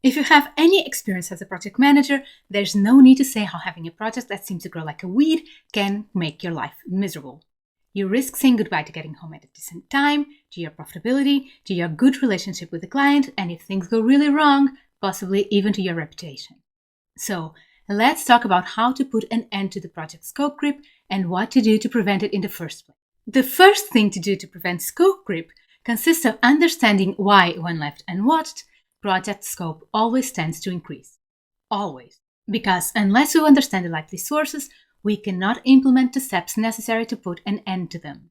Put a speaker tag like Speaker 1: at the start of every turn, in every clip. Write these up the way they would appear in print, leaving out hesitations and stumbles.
Speaker 1: If you have any experience as a project manager, there's no need to say how having a project that seems to grow like a weed can make your life miserable. You risk saying goodbye to getting home at a decent time, to your profitability, to your good relationship with the client, and if things go really wrong, possibly even to your reputation. So, let's talk about how to put an end to the project scope creep and what to do to prevent it in the first place. The first thing to do to prevent scope creep consists of understanding why, when left unwatched, project scope always tends to increase. Always. Because unless we understand the likely sources, we cannot implement the steps necessary to put an end to them.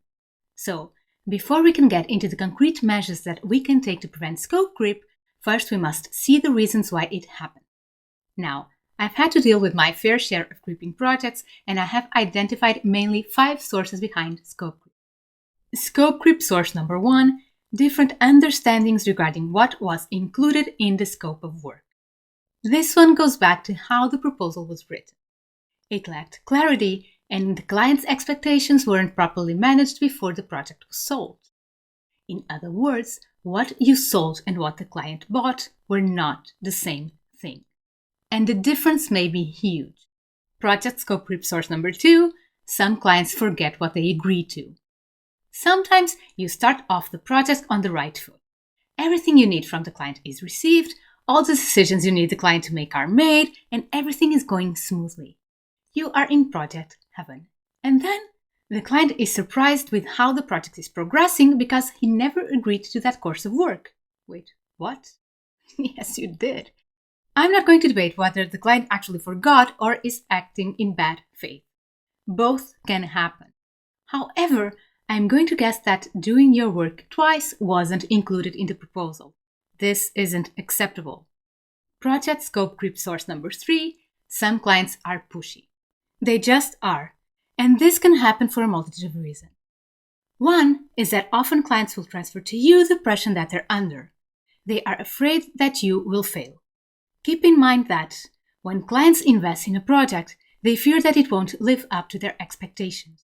Speaker 1: So, before we can get into the concrete measures that we can take to prevent scope creep, first we must see the reasons why it happened. Now, I've had to deal with my fair share of creeping projects, and I have identified mainly 5 sources behind scope creep. Scope creep source number 1: different understandings regarding what was included in the scope of work. This one goes back to how the proposal was written. It lacked clarity, and the client's expectations weren't properly managed before the project was sold. In other words, what you sold and what the client bought were not the same thing. And the difference may be huge. Project scope creep source number 2: some clients forget what they agreed to. Sometimes you start off the project on the right foot. Everything you need from the client is received, all the decisions you need the client to make are made, and everything is going smoothly. You are in project heaven. And then the client is surprised with how the project is progressing because he never agreed to that course of work. Wait, what? Yes, you did. I'm not going to debate whether the client actually forgot or is acting in bad faith. Both can happen. However, I'm going to guess that doing your work twice wasn't included in the proposal. This isn't acceptable. Project scope creep source number 3: some clients are pushy. They just are, and this can happen for a multitude of reasons. One is that often clients will transfer to you the pressure that they're under. They are afraid that you will fail. Keep in mind that when clients invest in a project, they fear that it won't live up to their expectations.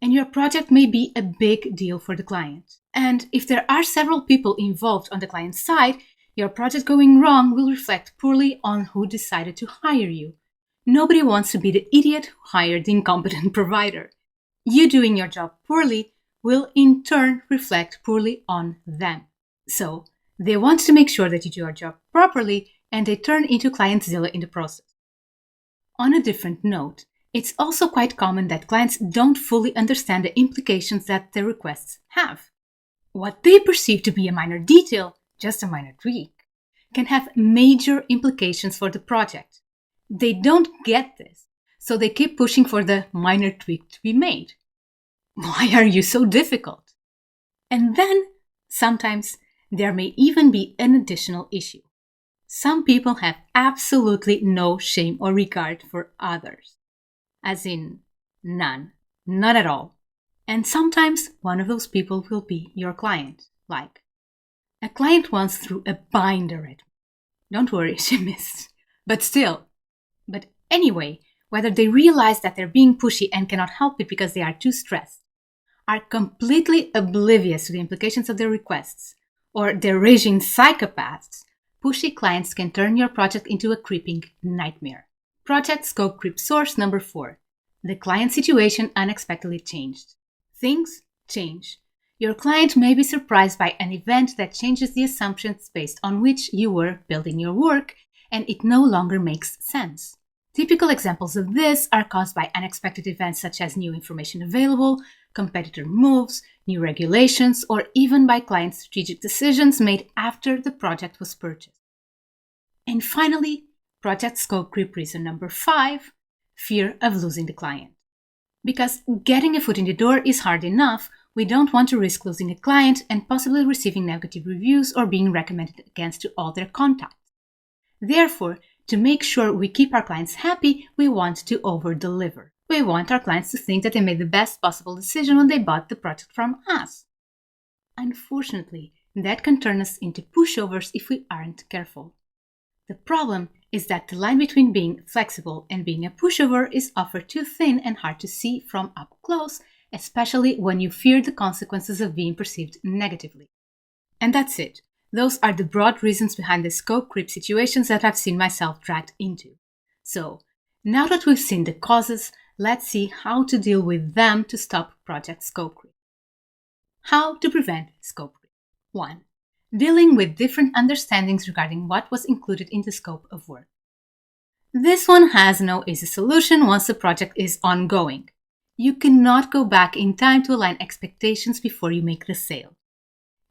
Speaker 1: And your project may be a big deal for the client. And if there are several people involved on the client's side, your project going wrong will reflect poorly on who decided to hire you. Nobody wants to be the idiot who hired the incompetent provider. You doing your job poorly will in turn reflect poorly on them. So, they want to make sure that you do your job properly, and they turn into clientzilla in the process. On a different note, it's also quite common that clients don't fully understand the implications that their requests have. What they perceive to be a minor detail, just a minor tweak, can have major implications for the project. They don't get this, so they keep pushing for the minor tweak to be made. Why are you so difficult? And then, sometimes, there may even be an additional issue. Some people have absolutely no shame or regard for others. As in, none. Not at all. And sometimes one of those people will be your client. Like, a client once threw a binder at me. Don't worry, she missed. But still. But anyway, whether they realize that they're being pushy and cannot help it because they are too stressed, are completely oblivious to the implications of their requests, or they're raging psychopaths, pushy clients can turn your project into a creeping nightmare. Project scope creep source number 4: the client situation unexpectedly changed. Things change. Your client may be surprised by an event that changes the assumptions based on which you were building your work, and it no longer makes sense. Typical examples of this are caused by unexpected events such as new information available, competitor moves, new regulations, or even by client strategic decisions made after the project was purchased. And finally, project scope creep reason number 5: fear of losing the client. Because getting a foot in the door is hard enough, we don't want to risk losing a client and possibly receiving negative reviews or being recommended against to all their contacts. Therefore, to make sure we keep our clients happy, we want to over-deliver. We want our clients to think that they made the best possible decision when they bought the product from us. Unfortunately, that can turn us into pushovers if we aren't careful. The problem is that the line between being flexible and being a pushover is often too thin and hard to see from up close, especially when you fear the consequences of being perceived negatively. And that's it. Those are the broad reasons behind the scope creep situations that I've seen myself dragged into. So, now that we've seen the causes, let's see how to deal with them to stop project scope creep. How to prevent scope creep. 1. Dealing with different understandings regarding what was included in the scope of work. This one has no easy solution once the project is ongoing. You cannot go back in time to align expectations before you make the sale.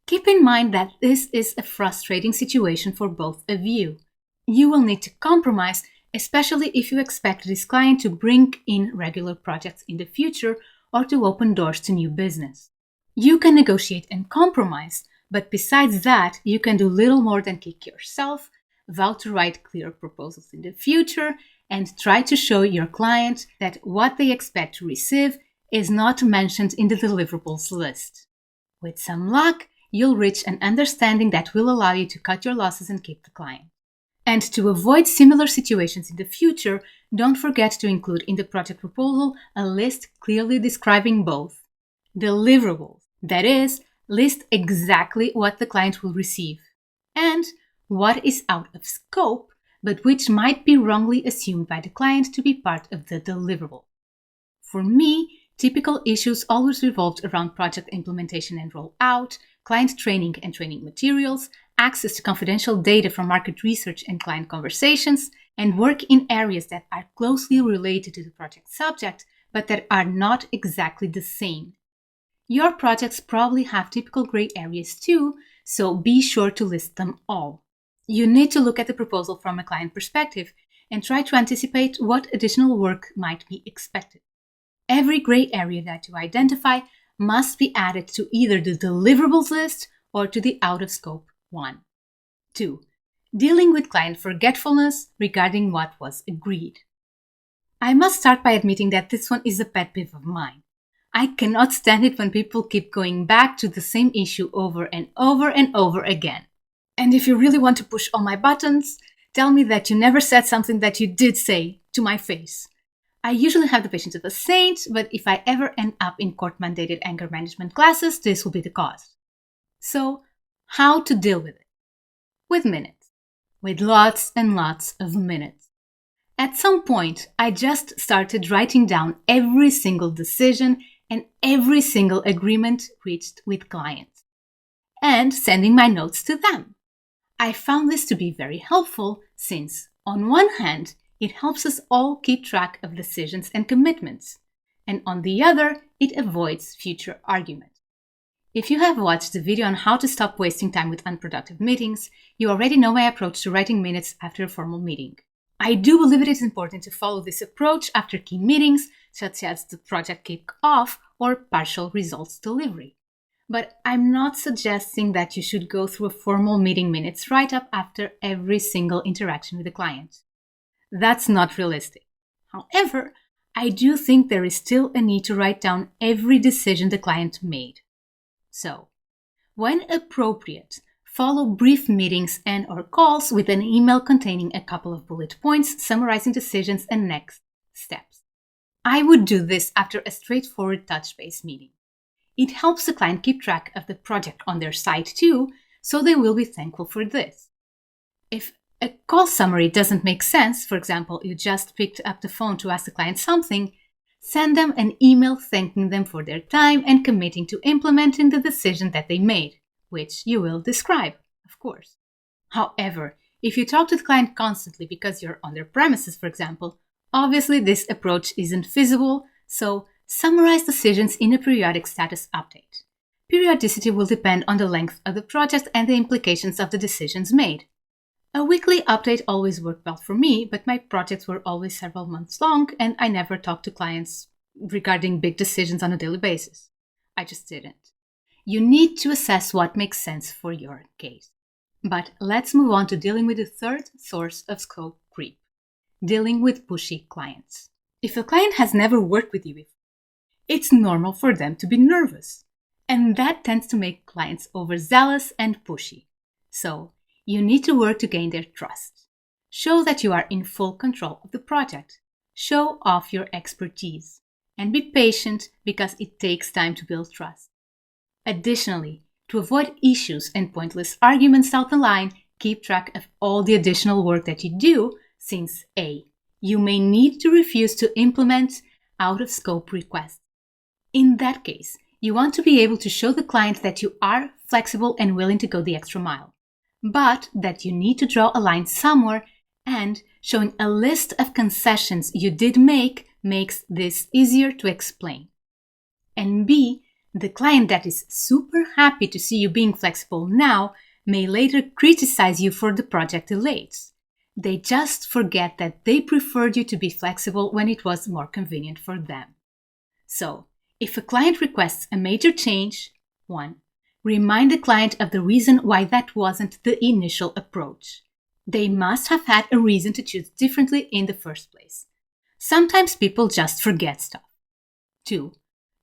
Speaker 1: Keep in mind that this is a frustrating situation for both of you. You will need to compromise, especially if you expect this client to bring in regular projects in the future or to open doors to new business. You can negotiate and compromise, but besides that, you can do little more than kick yourself, vow to write clear proposals in the future, and try to show your client that what they expect to receive is not mentioned in the deliverables list. With some luck, you'll reach an understanding that will allow you to cut your losses and keep the client. And to avoid similar situations in the future, don't forget to include in the project proposal a list clearly describing both deliverables, that is, list exactly what the client will receive, and what is out of scope, but which might be wrongly assumed by the client to be part of the deliverable. For me, typical issues always revolved around project implementation and rollout, client training and training materials, access to confidential data from market research and client conversations, and work in areas that are closely related to the project subject, but that are not exactly the same. Your projects probably have typical gray areas too, so be sure to list them all. You need to look at the proposal from a client perspective and try to anticipate what additional work might be expected. Every gray area that you identify must be added to either the deliverables list or to the out-of-scope one. 2. Dealing with client forgetfulness regarding what was agreed. I must start by admitting that this one is a pet peeve of mine. I cannot stand it when people keep going back to the same issue over and over and over again. And if you really want to push all my buttons, tell me that you never said something that you did say to my face. I usually have the patience of a saint, but if I ever end up in court-mandated anger management classes, this will be the cause. So, how to deal with it? With minutes. With lots and lots of minutes. At some point, I just started writing down every single decision and every single agreement reached with clients, and sending my notes to them. I found this to be very helpful since, on one hand, it helps us all keep track of decisions and commitments, and on the other, it avoids future arguments. If you have watched the video on how to stop wasting time with unproductive meetings, you already know my approach to writing minutes after a formal meeting. I do believe it is important to follow this approach after key meetings, such as the project kick-off or partial results delivery. But I'm not suggesting that you should go through a formal meeting minutes right up after every single interaction with the client. That's not realistic. However, I do think there is still a need to write down every decision the client made. So, when appropriate, follow brief meetings and/or calls with an email containing a couple of bullet points summarizing decisions and next steps. I would do this after a straightforward touch-base meeting. It helps the client keep track of the project on their side too, so they will be thankful for this. If a call summary doesn't make sense, for example, you just picked up the phone to ask the client something, send them an email thanking them for their time and committing to implementing the decision that they made, which you will describe, of course. However, if you talk to the client constantly because you're on their premises, for example, obviously this approach isn't feasible, so summarize decisions in a periodic status update. Periodicity will depend on the length of the project and the implications of the decisions made. A weekly update always worked well for me, but my projects were always several months long and I never talked to clients regarding big decisions on a daily basis. I just didn't. You need to assess what makes sense for your case. But let's move on to dealing with the third source of scope creep, dealing with pushy clients. If a client has never worked with you before, it's normal for them to be nervous, and that tends to make clients overzealous and pushy. So, you need to work to gain their trust. Show that you are in full control of the project. Show off your expertise. And be patient because it takes time to build trust. Additionally, To avoid issues and pointless arguments down the line, keep track of all the additional work that you do, since A. You may need to refuse to implement out-of-scope requests. In that case, you want to be able to show the client that you are flexible and willing to go the extra mile, but that you need to draw a line somewhere, and showing a list of concessions you did make makes this easier to explain. And B, the client that is super happy to see you being flexible now may later criticize you for the project delays. They just forget that they preferred you to be flexible when it was more convenient for them. So, if a client requests a major change, 1. Remind the client of the reason why that wasn't the initial approach. They must have had a reason to choose differently in the first place. Sometimes people just forget stuff. 2.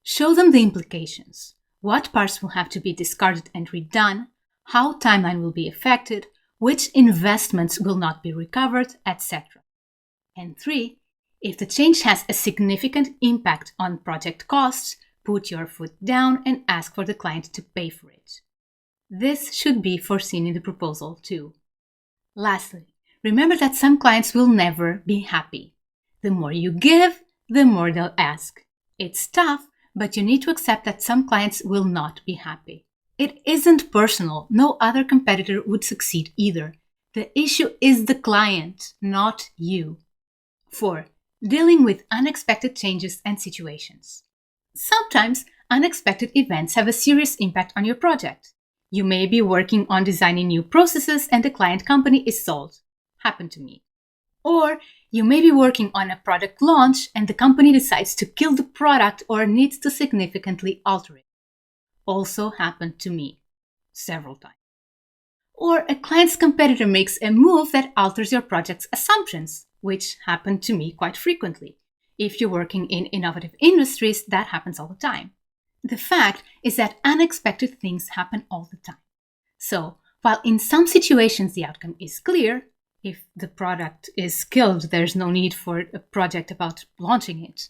Speaker 1: Show them the implications. What parts will have to be discarded and redone, how timeline will be affected, which investments will not be recovered, etc. And 3. If the change has a significant impact on project costs, put your foot down and ask for the client to pay for it. This should be foreseen in the proposal too. Lastly, remember that some clients will never be happy. The more you give, the more they'll ask. It's tough, but you need to accept that some clients will not be happy. It isn't personal. No other competitor would succeed either. The issue is the client, not you. 4. Dealing with unexpected changes and situations. Sometimes unexpected events have a serious impact on your project. You may be working on designing new processes and the client company is sold. Happened to me. Or you may be working on a product launch and the company decides to kill the product or needs to significantly alter it. Also happened to me several times. Or a client's competitor makes a move that alters your project's assumptions, which happened to me quite frequently. If you're working in innovative industries, that happens all the time. The fact is that unexpected things happen all the time. So, while in some situations the outcome is clear, if the product is killed, there's no need for a project about launching it.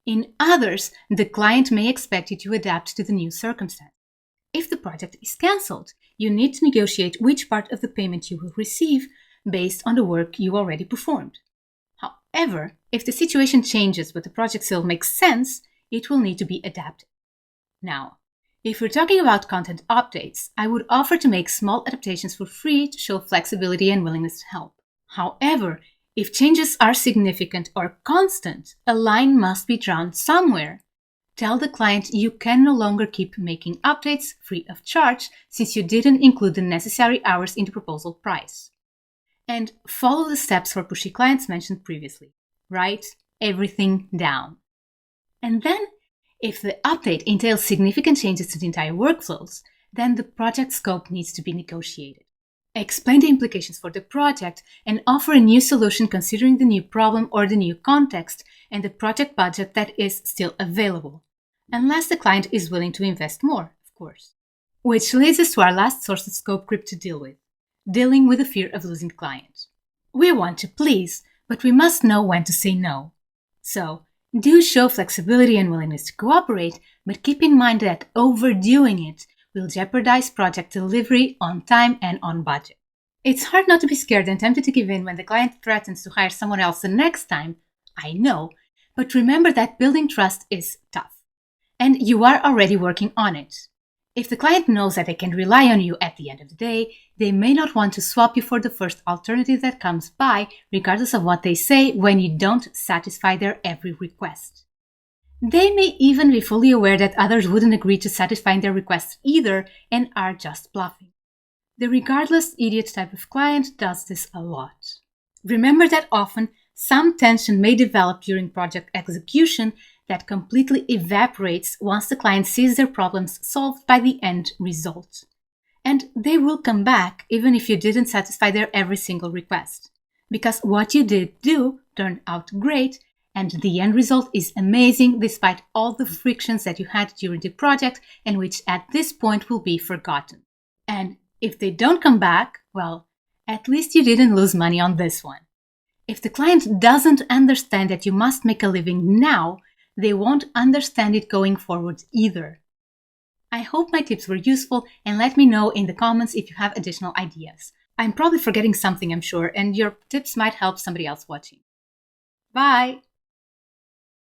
Speaker 1: In others, the client may expect you to adapt to the new circumstance. If the project is cancelled, you need to negotiate which part of the payment you will receive based on the work you already performed. However, if the situation changes but the project still makes sense, it will need to be adapted. Now, if we're talking about content updates, I would offer to make small adaptations for free to show flexibility and willingness to help. However, if changes are significant or constant, a line must be drawn somewhere. Tell the client you can no longer keep making updates free of charge since you didn't include the necessary hours in the proposal price. And follow the steps for pushy clients mentioned previously. Write everything down. And then, if the update entails significant changes to the entire workflows, then the project scope needs to be negotiated. Explain the implications for the project and offer a new solution considering the new problem or the new context and the project budget that is still available. Unless the client is willing to invest more, of course. Which leads us to our last source of scope creep to deal with. Dealing with the fear of losing the client. We want to please, but we must know when to say no. So, do show flexibility and willingness to cooperate, but keep in mind that overdoing it will jeopardize project delivery on time and on budget. It's hard not to be scared and tempted to give in when the client threatens to hire someone else the next time, I know, but remember that building trust is tough. And you are already working on it. If the client knows that they can rely on you at the end of the day, they may not want to swap you for the first alternative that comes by, regardless of what they say when you don't satisfy their every request. They may even be fully aware that others wouldn't agree to satisfying their requests either and are just bluffing. The regardless idiot type of client does this a lot. Remember that often some tension may develop during project execution that completely evaporates once the client sees their problems solved by the end result. And they will come back even if you didn't satisfy their every single request. Because what you did do turned out great, and the end result is amazing despite all the frictions that you had during the project and which at this point will be forgotten. And if they don't come back, well, at least you didn't lose money on this one. If the client doesn't understand that you must make a living now, they won't understand it going forward either. I hope my tips were useful, and let me know in the comments if you have additional ideas. I'm probably forgetting something, I'm sure, and your tips might help somebody else watching. Bye!